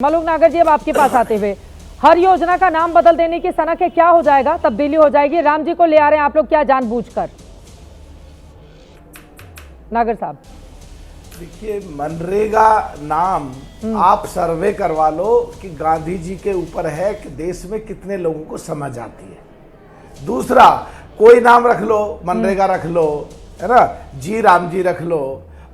मलूक नागर जी, अब आपके पास आते हुए हर योजना का नाम बदल देने की सनक है, क्या हो जाएगा? तब्दीली हो जाएगी? राम जी को ले आ रहे हैं आप लोग क्या जानबूझकर? नागर साहब देखिए, मनरेगा नाम आप सर्वे करवा लो कि गांधी जी के ऊपर है कि देश में कितने लोगों को समझ आती है। दूसरा, कोई नाम रख लो, मनरेगा रख लो, है ना, जी राम जी रख लो,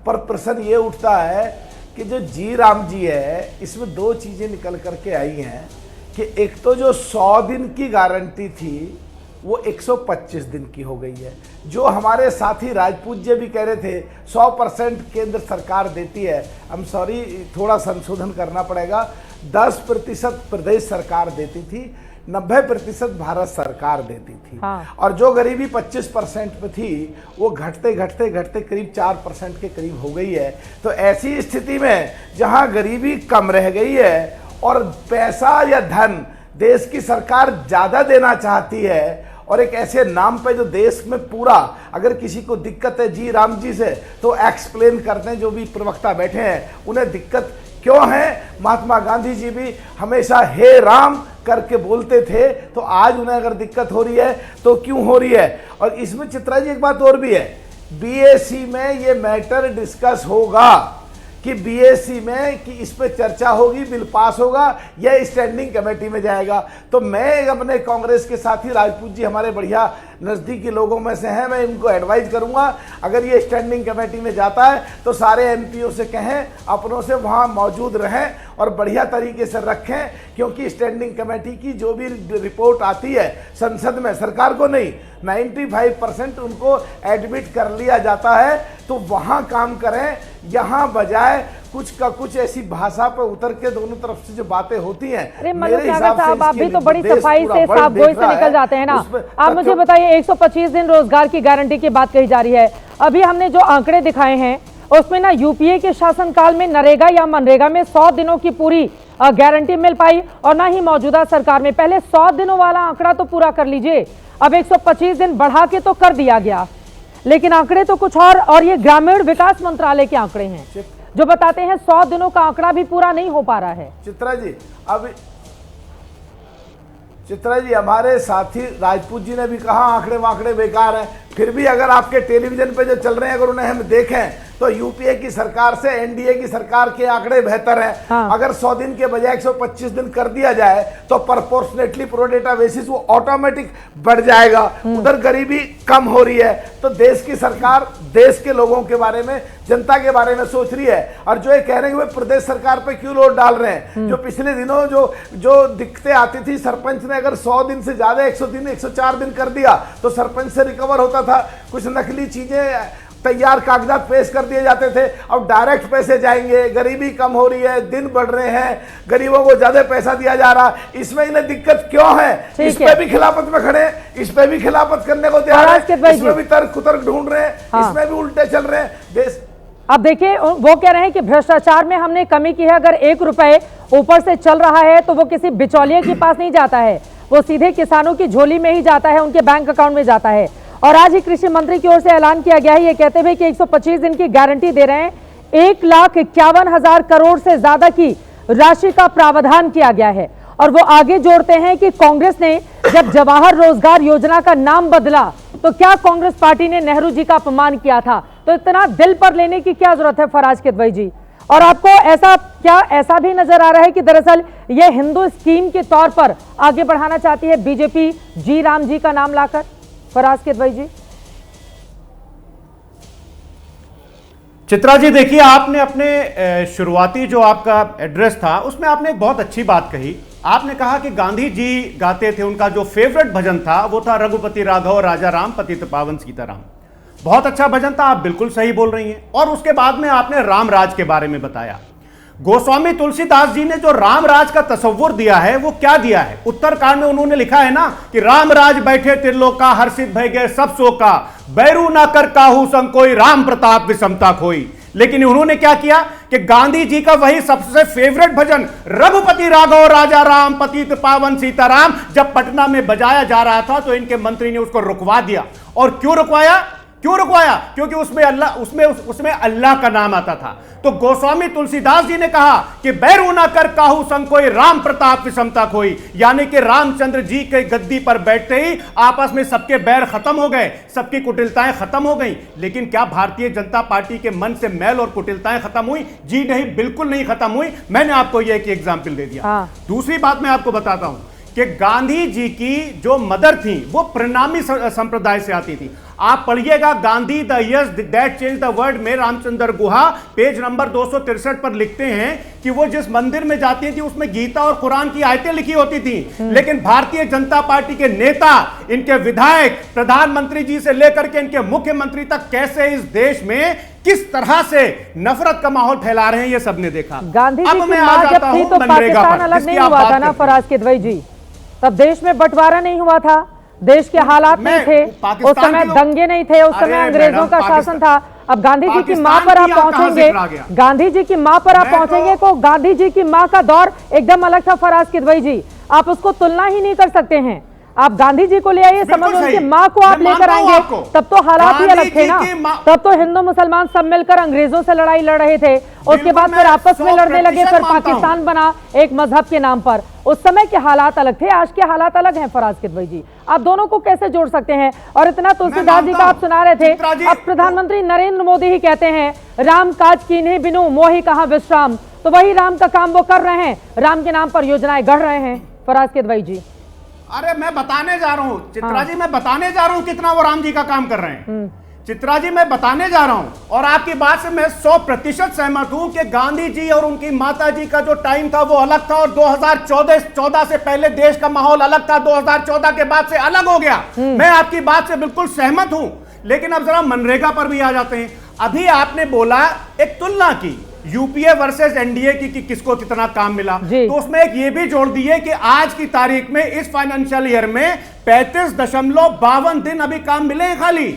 पर प्रश्न ये उठता है कि जो जी राम जी है, इसमें दो चीजें निकल करके आई हैं कि एक तो जो 100 दिन की गारंटी थी वो 125 दिन की हो गई है। जो हमारे साथी राजपूत जी भी कह रहे थे 100% केंद्र सरकार देती है, I'm सॉरी, थोड़ा संशोधन करना पड़ेगा, 10% प्रदेश सरकार देती थी, 90% भारत सरकार देती थी। हाँ। और जो गरीबी 25% पे थी वो घटते घटते घटते करीब 4% के करीब हो गई है। तो ऐसी स्थिति में जहां गरीबी कम रह गई है और पैसा या धन देश की सरकार ज्यादा देना चाहती है, और एक ऐसे नाम पे जो देश में पूरा, अगर किसी को दिक्कत है जी राम जी से तो एक्सप्लेन करते हैं, जो भी प्रवक्ता बैठे हैं उन्हें दिक्कत क्यों है। महात्मा गांधी जी भी हमेशा हे राम करके बोलते थे, तो आज उन्हें अगर दिक्कत हो रही है तो क्यों हो रही है। और इसमें चित्रा जी एक बात और भी है, बीएससी में ये मैटर डिस्कस होगा कि बीएससी में कि इस पे चर्चा होगी, बिल पास होगा या स्टैंडिंग कमेटी में जाएगा। तो मैं अपने कांग्रेस के साथी राजपूत जी हमारे बढ़िया नज़दीकी लोगों में से हैं, मैं इनको एडवाइस करूंगा अगर ये स्टैंडिंग कमेटी में जाता है तो सारे एमपीओ से कहें अपनों से वहां मौजूद रहें और बढ़िया तरीके से रखें, क्योंकि स्टैंडिंग कमेटी की जो भी रिपोर्ट आती है संसद में, सरकार को नहीं, 95% उनको एडमिट कर लिया जाता है, तो वहां काम करें। यहाँ बजाय कुछ का कुछ ऐसी भाषा पे उतर के दोनों तरफ से जो बातें होती हैं, अरे मलूक नागर साहब, आप भी तो बड़ी सफाई से साफ गोई से निकल जाते हैं ना। आप मुझे बताइए, 125 दिन रोजगार की गारंटी की बात कही जा रही है, अभी हमने जो आंकड़े दिखाए हैं उसमें ना यूपीए के शासनकाल में नरेगा या मनरेगा में 100 दिनों की पूरी गारंटी मिल पाई, और ना ही मौजूदा सरकार में। पहले 100 दिनों वाला आंकड़ा तो पूरा कर लीजिए, अब 125 दिन बढ़ा के तो कर दिया गया, लेकिन आंकड़े तो कुछ और ये ग्रामीण विकास मंत्रालय के आंकड़े हैं जो बताते हैं 100 दिनों का आंकड़ा भी पूरा नहीं हो पा रहा है। चित्रा जी, हमारे साथी राजपूत जी ने भी कहा आंकड़े वाकड़े बेकार हैं, फिर भी अगर आपके टेलीविजन पे जो चल रहे हैं अगर उन्हें हम देखें तो यूपीए की सरकार से एनडीए की सरकार के आंकड़े बेहतर हैं। हाँ। अगर 100 दिन के बजाय 125 दिन कर दिया जाए तो प्रोपोर्शनेटली प्रो डेटा बेसिस वो ऑटोमेटिक बढ़ जाएगा। उधर गरीबी कम हो रही है, तो देश की सरकार देश के लोगों के बारे में, जनता के बारे में सोच रही है। और जो ये कह रहे हैं कि वे प्रदेश सरकार पे क्यों लोड डाल रहे हैं, जो पिछले दिनों जो दिक्कतें आती थी, सरपंच ने अगर 100 दिन से ज्यादा 100 दिन 104 दिन कर दिया तो सरपंच से रिकवर होता था, कुछ नकली चीजें तैयार कागजात पेश कर दिए जाते थे, अब डायरेक्ट पैसे जाएंगे। गरीबी कम हो रही है, दिन बढ़ रहे हैं, गरीबों को ज्यादा पैसा दिया जा रहा, इसमें इन्हें दिक्कत क्यों है? इस पे भी खिलाफत में खड़े, इस पे भी खिलाफत करने को तैयार है, इसमें भी तर्क कुतर्क ढूंढ रहे हैं। हाँ। इसमें भी उल्टे चल रहे हैं देश। अब देखिए, वो कह रहे हैं कि भ्रष्टाचार में हमने कमी की है, अगर 1 रुपए ऊपर से चल रहा है तो वो किसी बिचौलिए के पास नहीं जाता है, वो सीधे किसानों की झोली में ही जाता है, उनके बैंक अकाउंट में जाता है। और आज ही कृषि मंत्री की ओर से ऐलान किया गया है, ये कहते हुए कि 125 दिन की गारंटी दे रहे हैं, 1,51,000 करोड़ से ज्यादा की राशि का प्रावधान किया गया है। और वो आगे जोड़ते हैं कि कांग्रेस ने जब जवाहर रोजगार योजना का नाम बदला तो क्या कांग्रेस पार्टी ने नेहरू जी का अपमान किया था? तो इतना दिल पर लेने की क्या जरूरत है फराज किदवई जी? और आपको ऐसा भी नजर आ रहा है कि दरअसल ये हिंदू स्कीम के तौर पर आगे बढ़ाना चाहती है बीजेपी जी राम जी का नाम लाकर? फराज किदवई जी। चित्रा जी, देखिए, आपने अपने शुरुआती जो आपका एड्रेस था उसमें आपने एक बहुत अच्छी बात कही। आपने कहा कि गांधी जी गाते थे, उनका जो फेवरेट भजन था वो था रघुपति राघव राजा राम पतित पावन सीताराम। बहुत अच्छा भजन था, आप बिल्कुल सही बोल रही हैं। और उसके बाद में आपने राम राज के बारे में बताया। गोस्वामी तुलसीदास जी ने जो राम राज का तस्वुर दिया है वो क्या दिया है? उत्तरकांड में उन्होंने लिखा है ना कि राम राज बैठे त्रिलोका, हर्षित भय गए सब शोका, बैरू ना कर काहू संग कोई, राम प्रताप विषमता खोई। लेकिन उन्होंने क्या किया कि गांधी जी का वही सबसे फेवरेट भजन रघुपति राघव राजा राम पतित पावन सीताराम जब पटना में बजाया जा रहा था तो इनके मंत्री ने उसको रुकवा दिया। और क्यों रुकवाया? क्यों रुकवाया? क्योंकि उसमें अल्लाह का नाम आता था। तो गोस्वामी तुलसीदास जी ने कहा कि बैरू ना कर काहू संग कोई, राम प्रताप विषमता कोई, यानी कि रामचंद्र जी के गद्दी पर बैठते ही आपस में सबके बैर खत्म हो गए, सबकी कुटिलताएं खत्म हो गई। लेकिन क्या भारतीय जनता पार्टी के मन से मैल और कुटिलताएं खत्म हुई? जी नहीं, बिल्कुल नहीं खत्म हुई। मैंने आपको यह एक एग्जाम्पल दे दिया। दूसरी बात मैं आपको बताता हूं कि गांधी जी की जो मदर थी वो प्रणामी संप्रदाय से आती थी। आप पढ़िएगा Gandhi the yes that change the world में रामचंद्र गुहा पेज नंबर 263 पर लिखते हैं कि वो जिस मंदिर में जाती थी उसमें गीता और कुरान की आयतें लिखी होती थी। लेकिन भारतीय जनता पार्टी के नेता, इनके विधायक, प्रधानमंत्री जी से लेकर के इनके मुख्यमंत्री तक कैसे इस देश में किस तरह से नफरत का माहौल फैला रहे हैं, ये सबने देखा। गांधी जी की मां जब थी तो पाकिस्तान अलग नहीं हुआ था ना फराज किदवई जी, तब देश में बंटवारा नहीं हुआ था, देश के हालात नहीं थे, उस समय दंगे नहीं थे, उस समय अंग्रेजों का शासन था। अब गांधी जी की मां पर आप पहुंचेंगे, गांधी जी की मां पर आप पहुंचेंगे तो गांधी जी की मां का दौर एकदम अलग था फराज किदवई जी, आप उसको तुलना ही नहीं कर सकते हैं। आप गांधी जी को ले आइए, समझ उनकी मां को आप लेकर आएंगे, तब तो हालात ही अलग थे ना। तब तो हिंदू मुसलमान सब मिलकर अंग्रेजों से लड़ाई लड़ रहे थे, उसके बाद फिर आपस में लड़ने लगे, फिर पाकिस्तान बना एक मजहब के नाम पर। उस समय के हालात अलग थे, आज के हालात अलग हैं फराज किदवई जी। आप दोनों को कैसे जोड़ सकते हैं? और इतना तुलसीदास जी का आप सुना रहे थे, अब प्रधानमंत्री नरेंद्र मोदी ही कहते हैं राम काज कीन्हे बिनु मोहि कहां विश्राम, तो वही राम का काम वो कर रहे हैं, राम के नाम पर योजनाएं गढ़ रहे हैं फराज किदवई जी। अरे मैं बताने जा रहा हूं चित्रा जी, मैं बताने जा रहा हूं कितना वो राम जी का काम कर रहे हैं। चित्रा जी मैं बताने जा रहा हूं और आपकी बात से मैं 100% सहमत हूं कि गांधी जी और उनकी माता जी का जो टाइम था वो अलग था और 2014 से पहले देश का माहौल अलग था, 2014 के बाद से अलग हो गया। मैं आपकी बात से बिल्कुल सहमत हूं। लेकिन अब जरा मनरेगा पर भी आ जाते हैं। अभी आपने बोला एक तुलना की यूपीए वर्सेस एनडीए की कि किसको कितना काम मिला, तो उसमें एक ये भी जोड़ दिए कि आज की तारीख में इस फाइनेंशियल ईयर में 35.52 दिन अभी काम मिले हैं खाली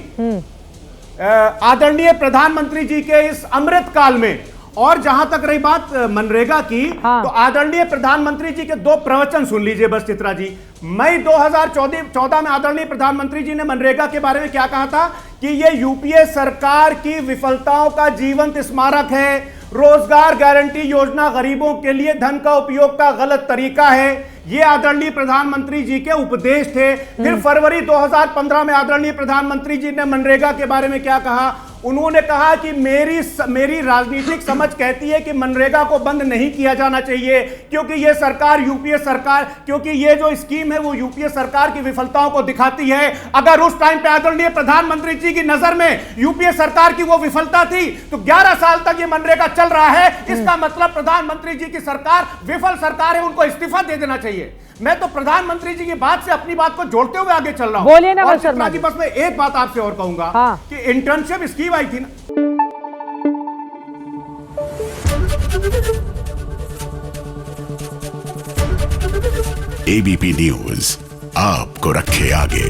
आदरणीय प्रधानमंत्री जी के इस अमृत काल में। और जहां तक रही बात मनरेगा की, तो आदरणीय प्रधानमंत्री जी के 2 प्रवचन सुन लीजिए बस चित्रा जी। मई 2014 में आदरणीय प्रधानमंत्री जी ने मनरेगा के बारे में क्या कहा था कि यह यूपीए सरकार की विफलताओं का जीवंत स्मारक है, रोजगार गारंटी योजना गरीबों के लिए धन का उपयोग का गलत तरीका है। ये आदरणीय प्रधानमंत्री जी के उपदेश थे। फिर फरवरी 2015 में आदरणीय प्रधानमंत्री जी ने मनरेगा के बारे में क्या कहा? उन्होंने कहा कि मेरी राजनीतिक समझ कहती है कि मनरेगा को बंद नहीं किया जाना चाहिए क्योंकि ये सरकार यूपीए सरकार, क्योंकि ये जो स्कीम है वो यूपीए सरकार की विफलताओं को दिखाती है। अगर उस टाइम पे आदरणीय प्रधानमंत्री जी की नजर में यूपीए सरकार की वो विफलता थी तो 11 साल तक ये मनरेगा चल रहा है। इसका मतलब प्रधानमंत्री जी की सरकार विफल सरकार है, उनको इस्तीफा दे देना चाहिए। मैं तो प्रधानमंत्री जी की बात से अपनी बात को जोड़ते हुए आगे चल रहा हूं। बोलिए ना और चित्रा जी, बस मैं एक बात आपसे और कहूंगा कि इंटर्नशिप स्कीम आई थी ना, एबीपी न्यूज आपको रखे आगे।